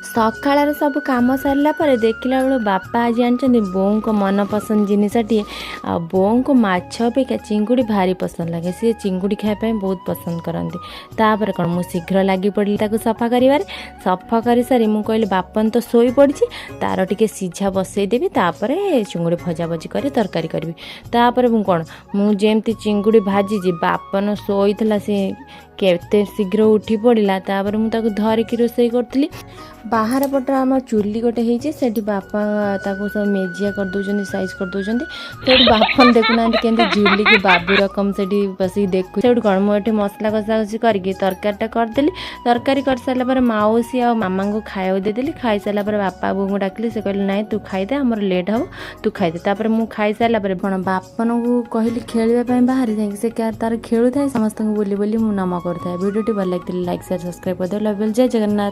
सकाळ सब कम सरला देखला बेलू बापा आज आनी बों को मन पसंद जिनसटिए आ बों को माछ अपेक्षा चिंगुड़ी भारी पसंद लगे। सी चिंगुड़ी खायापी बहुत पसंद करती। तापर कौन मुझ शीघ्र लगी पड़ी सफा कर सफा कर सारी मुझे कहली बापन तो शोई पड़ी तार टे सीझा बसईदेवी तापर चिंगुड़ी भजा भजी कर तरकारी करी। तापर कौन मुझे चिंगुड़ी भाजी बापन शोई सी केते शीघ्र उठी पड़ा तापर मुझे धरिकी रोषे करी। बाहर पट आम चुली गोटे होती बापा ताको सब मेजिया कर दौरान साइज कर दौरान तो बापन देखुना कि झुलिकी बाबू रकम से बस देखु से कौन मुझे मसला कषा कषी करके तरकारीटा करदेली। तरकारी कर सारापर माउसी आ मामा को खाया देदेली। खाई सारापर बापा बों को डाकिली से कहले नाई तू खाईदे आमर लेट हम तू खाईदे। तापर मुझे खाई सारापर कौन बापन को कहली खेलवाई बाहर जाए से तार खेलू थाए समस्त बोली बोली मुझे नम करें। भिडियो भल लगी लाइक शेयर सब्सक्राइब कर दे। लव यू जय जगन्नाथ।